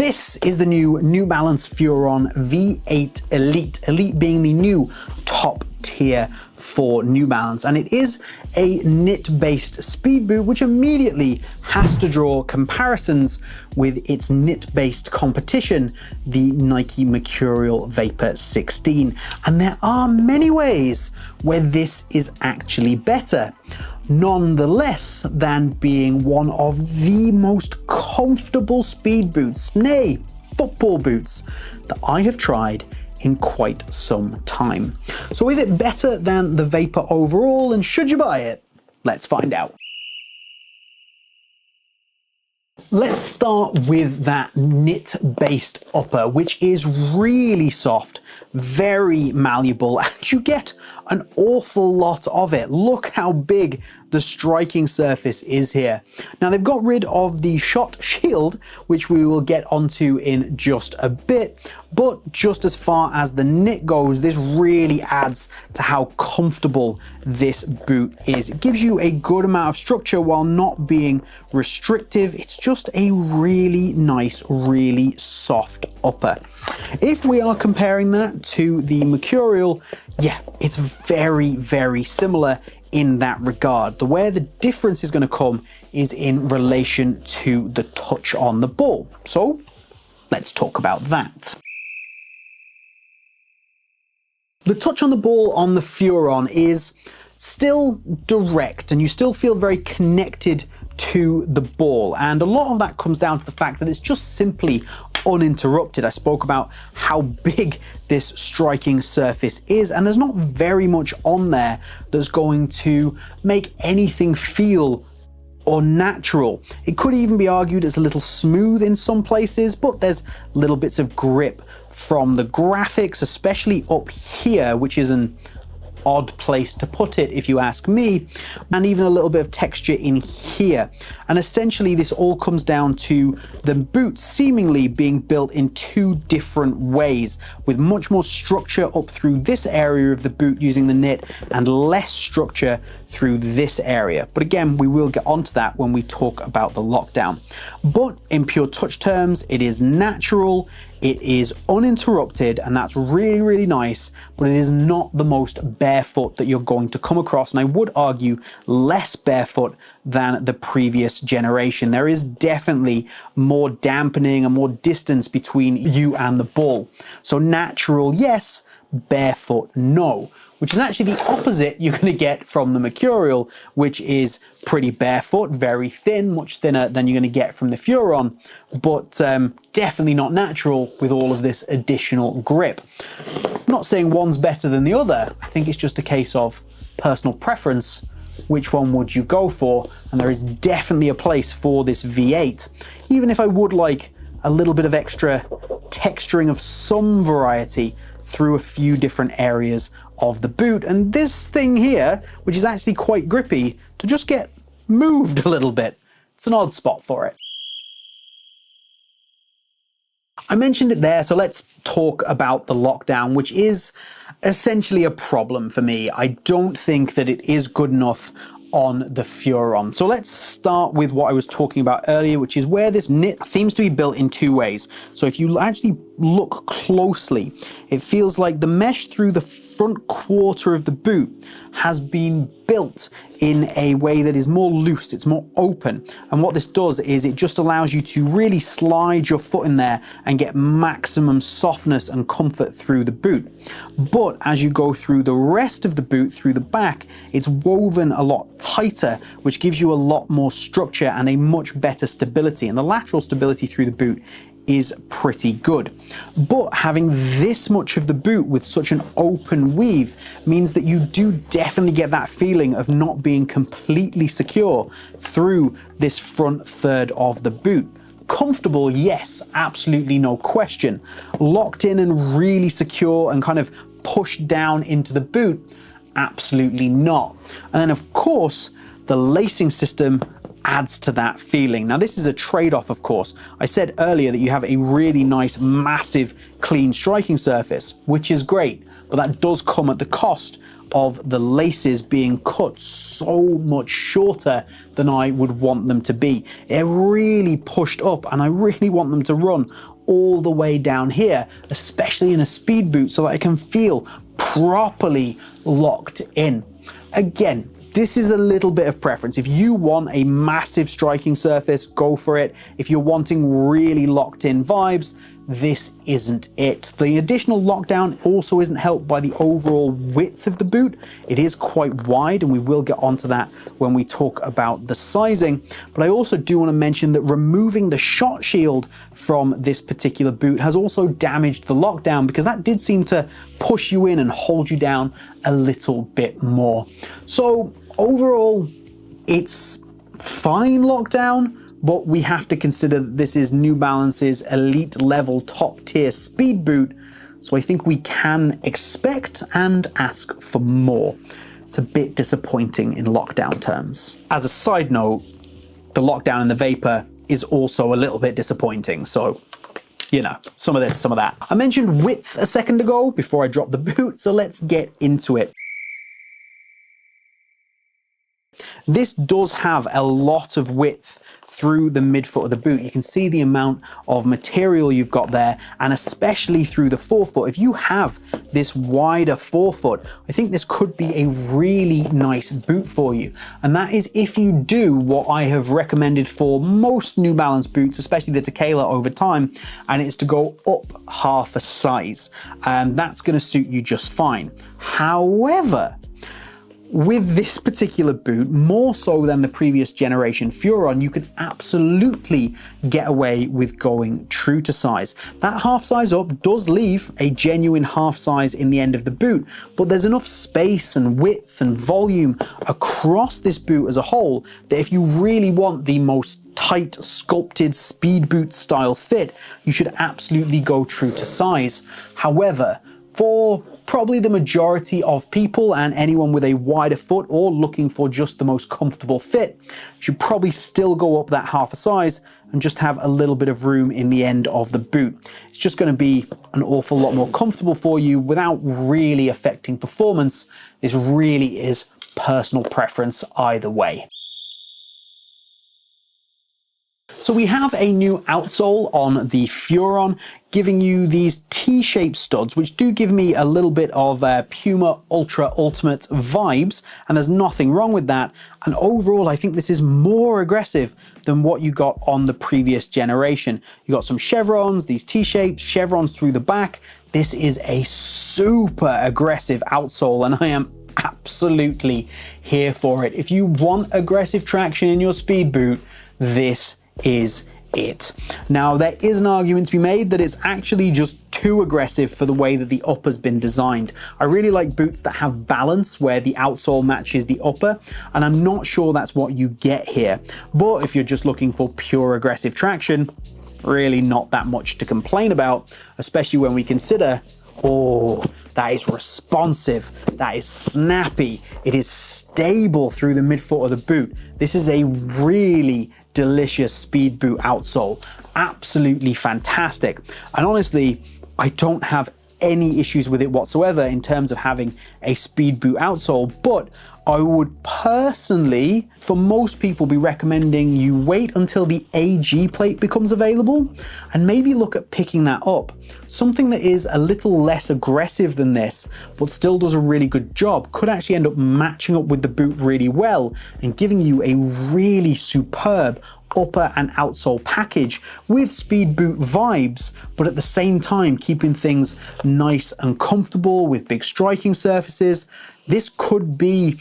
This is the New Balance Furon V8 Elite, Elite being the new top tier for New Balance, and it is a knit-based speed boot, which immediately has to draw comparisons with its knit-based competition, the Nike Mercurial Vapor 16. And there are many ways where this is actually better, nonetheless than being one of the most comfortable speed boots, nay, football boots, that I have tried in quite some time. So is it better than the Vapor overall, and should you buy it? Let's find out. Let's start with that knit-based upper, which is really soft, very malleable, and you get an awful lot of it. Look how big the striking surface is here. Now, they've got rid of the shot shield, which we will get onto in just a bit, but just as far as the knit goes, this really adds to how comfortable this boot is. It gives you a good amount of structure while not being restrictive. It's just a really nice, really soft upper. If we are comparing that to the Mercurial, yeah, it's very, very similar in that regard. The where the difference is going to come is in relation to the touch on the ball. So let's talk about that. The touch on the ball on the Furon is still direct, and you still feel very connected to the ball, and a lot of that comes down to the fact that it's just simply uninterrupted. I spoke about how big this striking surface is, and there's not very much on there that's going to make anything feel unnatural. It could even be argued it's a little smooth in some places, but there's little bits of grip from the graphics, especially up here, which is an odd place to put it if you ask me, and even a little bit of texture in here. And essentially this all comes down to the boot seemingly being built in two different ways, with much more structure up through this area of the boot using the knit and less structure through this area. But again, we will get onto that when we talk about the lockdown. But in pure touch terms, it is natural, it is uninterrupted, and that's really, really nice, but it is not the most barefoot that you're going to come across, and I would argue less barefoot than the previous generation. There is definitely more dampening and more distance between you and the ball. So natural, yes, barefoot, no. Which is actually the opposite you're going to get from the Mercurial, which is pretty barefoot, very thin, much thinner than you're going to get from the Furon, but definitely not natural with all of this additional grip. I'm not saying one's better than the other. I think it's just a case of personal preference. Which one would you go for? And there is definitely a place for this V8, even if I would like a little bit of extra texturing of some variety through a few different areas of the boot, and this thing here, which is actually quite grippy, to just get moved a little bit. It's an odd spot for it. I mentioned it there, so let's talk about the lockdown, which is essentially a problem for me. I don't think that it is good enough on the Furon. So let's start with what I was talking about earlier, which is where this knit seems to be built in two ways. So if you actually look closely, it feels like the mesh through the front quarter of the boot has been built in a way that is more loose, it's more open. And what this does is it just allows you to really slide your foot in there and get maximum softness and comfort through the boot. But as you go through the rest of the boot, through the back, it's woven a lot tighter, which gives you a lot more structure and a much better stability. And the lateral stability through the boot is pretty good. But having this much of the boot with such an open weave means that you do definitely get that feeling of not being completely secure through this front third of the boot. Comfortable, yes, absolutely no question. Locked in and really secure and kind of pushed down into the boot, absolutely not. And then of course, the lacing system adds to that feeling. Now this is a trade-off, of course. I said earlier that you have a really nice, massive, clean striking surface, which is great. but that does come at the cost of the laces being cut so much shorter than I would want them to be. They're really pushed up, and I really want them to run all the way down here, especially in a speed boot, so that I can feel properly locked in. Again, this is a little bit of preference. If you want a massive striking surface, go for it. If you're wanting really locked in vibes, this isn't it. The additional lockdown also isn't helped by the overall width of the boot. It is quite wide, and we will get onto that when we talk about the sizing. But I also do want to mention that removing the shot shield from this particular boot has also damaged the lockdown, because that did seem to push you in and hold you down a little bit more. So overall, it's fine lockdown, but we have to consider that this is New Balance's elite level top tier speed boot, so I think we can expect and ask for more. It's a bit disappointing in lockdown terms. As a side note, the lockdown in the Vapor is also a little bit disappointing, so you know, some of this, some of that. I mentioned width a second ago before I dropped the boot, so let's get into it. This does have a lot of width through the midfoot of the boot. You can see the amount of material you've got there, and especially through the forefoot. If you have this wider forefoot, I think this could be a really nice boot for you. And that is if you do what I have recommended for most New Balance boots, especially the Tequila over time, and it's to go up half a size. And that's going to suit you just fine. However, with this particular boot, more so than the previous generation Furon, you can absolutely get away with going true to size. That half size up does leave a genuine half size in the end of the boot, but there's enough space and width and volume across this boot as a whole that if you really want the most tight, sculpted speed boot style fit, you should absolutely go true to size. However, for probably the majority of people and anyone with a wider foot or looking for just the most comfortable fit, you should probably still go up that half a size and just have a little bit of room in the end of the boot. It's just going to be an awful lot more comfortable for you without really affecting performance. This really is personal preference either way. So we have a new outsole on the Furon, giving you these T-shaped studs, which do give me a little bit of Puma Ultra Ultimate vibes, and there's nothing wrong with that. And overall, I think this is more aggressive than what you got on the previous generation. You got some chevrons, these T-shapes, chevrons through the back. This is a super aggressive outsole, and I am absolutely here for it. If you want aggressive traction in your speed boot, this is it. Now, there is an argument to be made that it's actually just too aggressive for the way that the upper's been designed. I really like boots that have balance where the outsole matches the upper, and I'm not sure that's what you get here. But if you're just looking for pure aggressive traction, really not that much to complain about, especially when we consider, oh, that is responsive, that is snappy, it is stable through the midfoot of the boot. This is a really delicious speed boot outsole. Absolutely fantastic. And honestly, I don't have any issues with it whatsoever in terms of having a speed boot outsole, but I would personally, for most people, be recommending you wait until the AG plate becomes available and maybe look at picking that up. Something that is a little less aggressive than this, but still does a really good job, could actually end up matching up with the boot really well and giving you a really superb upper and outsole package with speed boot vibes, but at the same time keeping things nice and comfortable with big striking surfaces. This could be,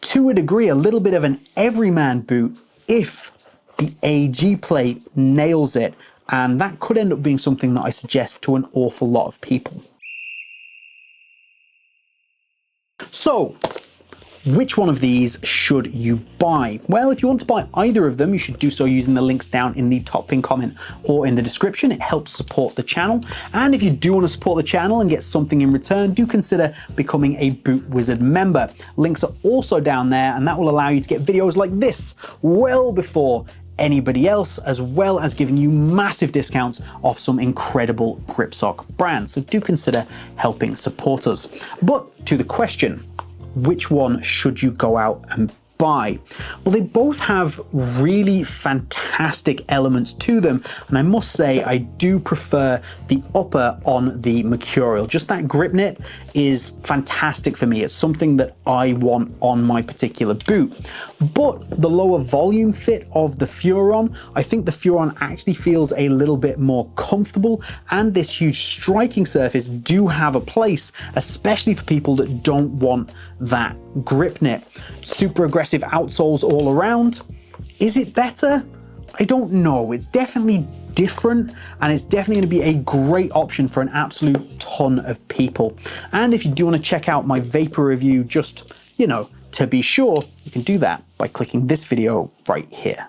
to a degree, a little bit of an everyman boot if the AG plate nails it, and that could end up being something that I suggest to an awful lot of people. So, which one of these should you buy? Well, if you want to buy either of them, you should do so using the links down in the top pinned comment or in the description. It helps support the channel. And if you do want to support the channel and get something in return, do consider becoming a Boot Wizard member. Links are also down there, and that will allow you to get videos like this well before anybody else, as well as giving you massive discounts off some incredible grip sock brands. So do consider helping support us. But to the question, which one should you go out and buy? Well, they both have really fantastic elements to them, and I must say I do prefer the upper on the Mercurial. Just that grip knit is fantastic for me. It's something that I want on my particular boot. But the lower volume fit of the Furon, I think the Furon actually feels a little bit more comfortable, and this huge striking surface do have a place, especially for people that don't want that grip knit. Super aggressive outsoles all around. Is it better? I don't know. It's definitely different, and it's definitely going to be a great option for an absolute ton of people. And if you do want to check out my Vapor review, just, to be sure, you can do that by clicking this video right here.